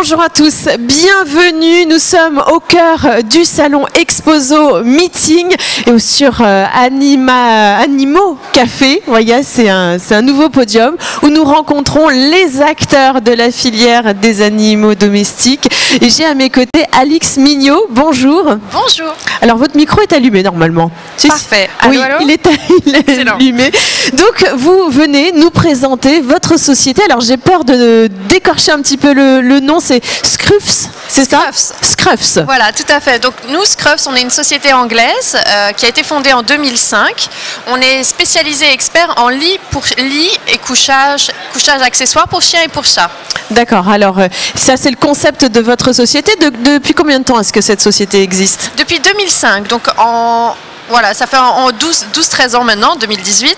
Bonjour à tous, bienvenue. Nous sommes au cœur du salon Exposo Meeting et sur Animaux Café. Vous voyez, c'est un nouveau podium où nous rencontrons les acteurs de la filière des animaux domestiques. Et j'ai à mes côtés Alix Mignot. Bonjour. Bonjour. Alors votre micro est allumé normalement. Parfait. Oui, allô, allô, il est allumé. Donc vous venez nous présenter votre société. Alors j'ai peur de d'écorcher un petit peu le nom. C'est Scruffs, c'est ça? Scruffs. Voilà, tout à fait. Donc nous, Scruffs, on est une société anglaise qui a été fondée en 2005. On est spécialisé expert en lit et couchage accessoires pour chiens et pour chats. D'accord. Alors ça c'est le concept de votre société. Depuis combien de temps est-ce que cette société existe? Depuis 2005. Donc voilà, ça fait en 12-13 ans maintenant, 2018,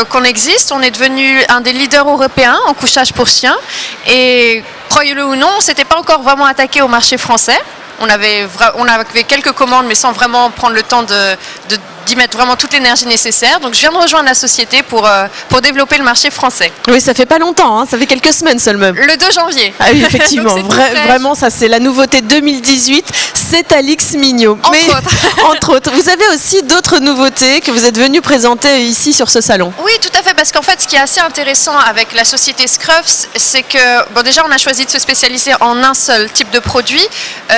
qu'on existe. On est devenu un des leaders européens en couchage pour chiens. Et croyez-le ou non, on ne s'était pas encore vraiment attaqué au marché français. On avait quelques commandes, mais sans vraiment prendre le temps d'y mettre vraiment toute l'énergie nécessaire. Donc je viens de rejoindre la société pour développer le marché français. Oui, ça fait pas longtemps, hein, ça fait quelques semaines seulement. Le 2 janvier. Ah oui, effectivement. Vraiment, ça c'est la nouveauté 2018, c'est Alix Mignot. Entre autres. Vous avez aussi d'autres nouveautés que vous êtes venu présenter ici sur ce salon. Oui, tout à fait, parce qu'en fait, ce qui est assez intéressant avec la société Scruffs, c'est que, bon, déjà, on a choisi de se spécialiser en un seul type de produit,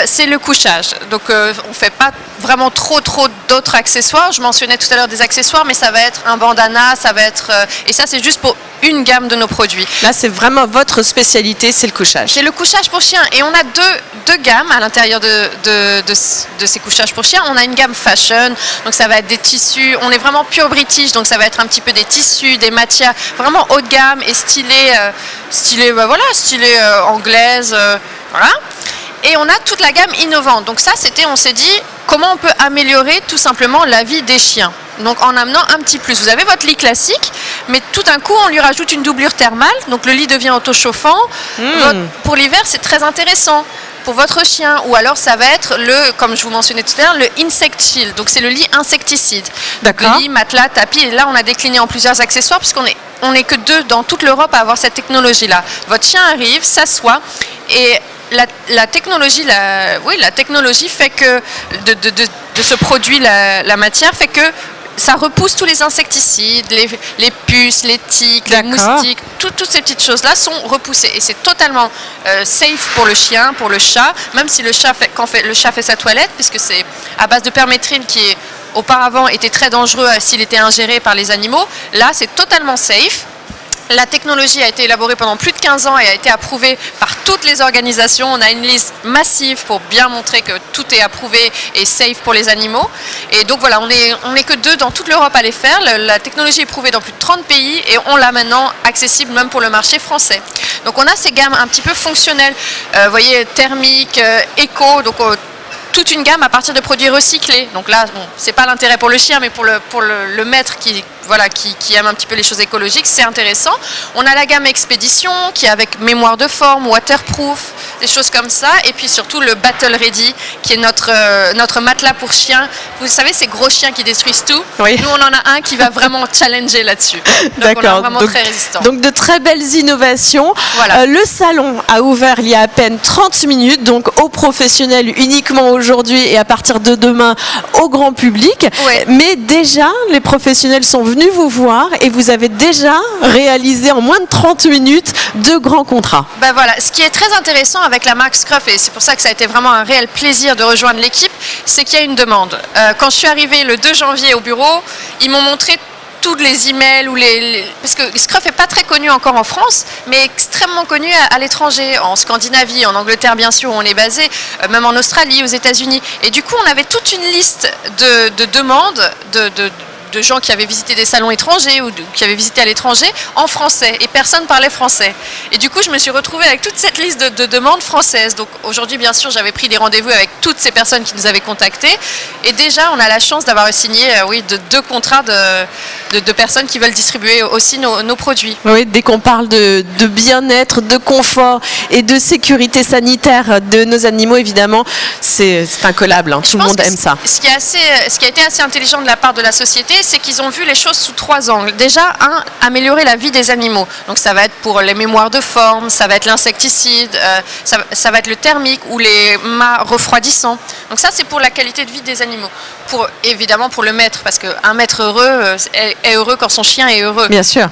c'est le couchage. Donc, on ne fait pas vraiment trop d'autres accessoires. Je mentionnais tout à l'heure des accessoires, mais ça va être un bandana, ça va être... et ça, c'est juste pour une gamme de nos produits. Là, c'est vraiment votre spécialité, c'est le couchage. C'est le couchage pour chiens. Et on a deux gammes à l'intérieur de ces couchages pour chiens. On a une gamme fashion, donc ça va être des tissus. On est vraiment pure British, donc ça va être un petit peu des tissus, des matières vraiment haut de gamme et stylées anglaise. Voilà. Et on a toute la gamme innovante. Donc ça, on s'est dit, comment on peut améliorer tout simplement la vie des chiens. Donc en amenant un petit plus. Vous avez votre lit classique, mais tout d'un coup, on lui rajoute une doublure thermale. Donc le lit devient auto-chauffant. Pour l'hiver, c'est très intéressant pour votre chien. Ou alors ça va être comme je vous mentionnais tout à l'heure, le Insect Shield. Donc c'est le lit insecticide. D'accord. Le lit, matelas, tapis. Et là, on a décliné en plusieurs accessoires puisqu'on est que 2 dans toute l'Europe à avoir cette technologie-là. Votre chien arrive, s'assoit et la technologie fait que de ce produit, la matière fait que ça repousse tous les insecticides, les puces, les tiques, les moustiques, toutes ces petites choses-là sont repoussées. Et c'est totalement safe pour le chien, pour le chat, même si le chat fait sa toilette, puisque c'est à base de permétrine qui auparavant était très dangereux s'il était ingéré par les animaux. Là, c'est totalement safe. La technologie a été élaborée pendant plus de 15 ans et a été approuvée par toutes les organisations. On a une liste massive pour bien montrer que tout est approuvé et safe pour les animaux. Et donc voilà, on est que 2 dans toute l'Europe à les faire. La technologie est prouvée dans plus de 30 pays et on l'a maintenant accessible même pour le marché français. Donc on a ces gammes un petit peu fonctionnelles, vous voyez, thermique, éco, donc toute une gamme à partir de produits recyclés. Donc là, bon, c'est pas l'intérêt pour le chien, mais pour le maître qui aime un petit peu les choses écologiques, c'est intéressant. On a la gamme Expédition qui est avec mémoire de forme, waterproof, des choses comme ça. Et puis surtout le Battle Ready qui est notre matelas pour chiens. Vous savez, ces gros chiens qui détruisent tout. Oui. Nous, on en a un qui va vraiment challenger là-dessus. D'accord. Vraiment très résistant. Donc de très belles innovations. Voilà. Le salon a ouvert il y a à peine 30 minutes, donc aux professionnels uniquement aujourd'hui et à partir de demain au grand public. Ouais. Mais déjà, les professionnels sont venus vous voir et vous avez déjà réalisé en moins de 30 minutes 2 grands contrats. Ben voilà, ce qui est très intéressant avec la marque Scruff, et c'est pour ça que ça a été vraiment un réel plaisir de rejoindre l'équipe, c'est qu'il y a une demande. Quand je suis arrivée le 2 janvier au bureau, ils m'ont montré tous les emails parce que Scruff n'est pas très connu encore en France, mais extrêmement connu à l'étranger, en Scandinavie, en Angleterre bien sûr où on est basé, même en Australie, aux États-Unis. Et du coup, on avait toute une liste de demandes de gens qui avaient visité des salons étrangers ou qui avaient visité à l'étranger en français et personne parlait français. Et du coup, je me suis retrouvée avec toute cette liste de demandes françaises. Donc aujourd'hui, bien sûr, j'avais pris des rendez-vous avec toutes ces personnes qui nous avaient contactés et déjà, on a la chance d'avoir signé 2 contrats de personnes qui veulent distribuer aussi nos produits. Oui, dès qu'on parle de bien-être, de confort et de sécurité sanitaire de nos animaux, évidemment, c'est incollable. Hein. Tout le monde aime ça. Ce qui a été assez intelligent de la part de la société, c'est qu'ils ont vu les choses sous 3 angles. Déjà, améliorer la vie des animaux. Donc ça va être pour les mémoires de forme, ça va être l'insecticide, ça va être le thermique ou les mâts refroidissants. Donc ça, c'est pour la qualité de vie des animaux. Évidemment pour le maître, parce qu'un maître heureux est heureux quand son chien est heureux. Bien sûr.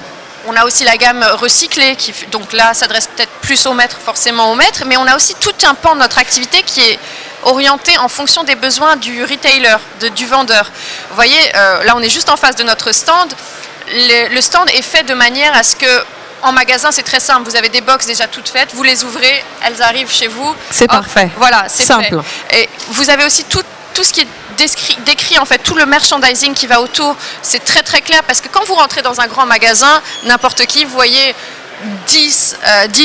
On a aussi la gamme recyclée, donc là, s'adresse peut-être plus au maître, forcément au maître, mais on a aussi tout un pan de notre activité qui est orienté en fonction des besoins du retailer, du vendeur. Vous voyez, là, on est juste en face de notre stand. Le stand est fait de manière à ce que, en magasin, c'est très simple. Vous avez des box déjà toutes faites, vous les ouvrez, elles arrivent chez vous. C'est parfait. Voilà, c'est simple. Fait. Et vous avez aussi tout ce qui est décrit, en fait, tout le merchandising qui va autour. C'est très très clair parce que quand vous rentrez dans un grand magasin, n'importe qui, vous voyez 10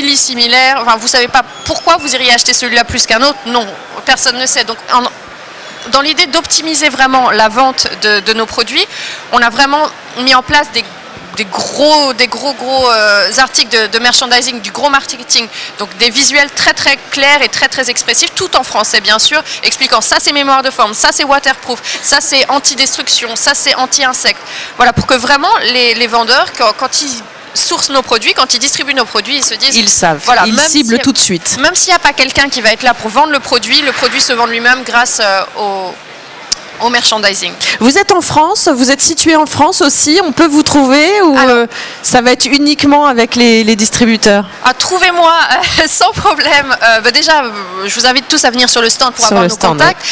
lits similaires, enfin, vous ne savez pas pourquoi vous iriez acheter celui-là plus qu'un autre. Non, personne ne sait. Donc, dans l'idée d'optimiser vraiment la vente de nos produits, on a vraiment mis en place des gros articles de merchandising, du gros marketing, donc des visuels très très clairs et très très expressifs, tout en français bien sûr, expliquant ça c'est mémoire de forme, ça c'est waterproof, ça c'est anti-destruction, ça c'est anti-insecte. Voilà, pour que vraiment les vendeurs, quand ils sourcent nos produits, quand ils distribuent nos produits, ils se disent... Ils savent, voilà, ils ciblent tout de suite. Même s'il n'y a pas quelqu'un qui va être là pour vendre le produit se vend lui-même grâce au merchandising. Vous êtes en France, vous êtes situé en France aussi, on peut vous trouver ou ça va être uniquement avec les distributeurs? Trouvez-moi sans problème. Déjà, je vous invite tous à venir sur le stand pour avoir nos contacts.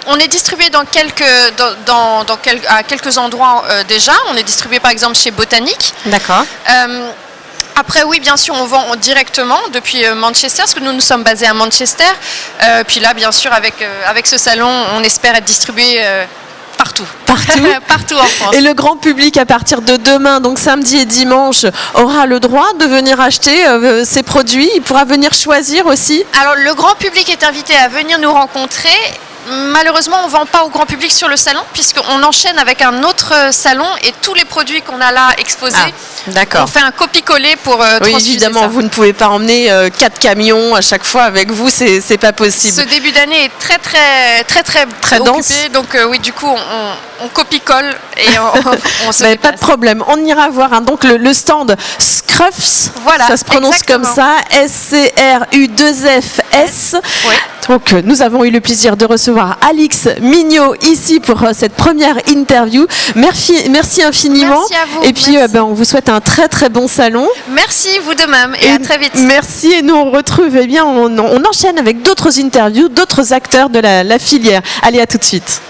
On est distribué à quelques endroits déjà. On est distribué par exemple chez Botanique. D'accord. Après, oui, bien sûr, on vend directement depuis Manchester, parce que nous sommes basés à Manchester. Puis là, bien sûr, avec ce salon, on espère être distribué partout. Partout en France. Et le grand public, à partir de demain, donc samedi et dimanche, aura le droit de venir acheter ces produits. Il pourra venir choisir aussi. Alors, le grand public est invité à venir nous rencontrer. Malheureusement, on ne vend pas au grand public sur le salon, puisqu'on enchaîne avec un autre salon et tous les produits qu'on a là exposés, on fait un copie-coller pour oui, évidemment, ça. Vous ne pouvez pas emmener 4 camions à chaque fois avec vous, c'est pas possible. Ce début d'année est très dense. Donc oui, du coup, on copie-colle et on se pas de problème. On ira voir donc le stand Scruffs, voilà, ça se prononce comme ça, SCRU2FS. Oui. Donc nous avons eu le plaisir de recevoir Alix Mignot ici pour cette première interview. Merci infiniment. Merci à vous. Et puis on vous souhaite un très très bon salon. Merci, vous de même, et à très vite. Merci, et nous on retrouve, on enchaîne avec d'autres interviews, d'autres acteurs de la filière. Allez, à tout de suite.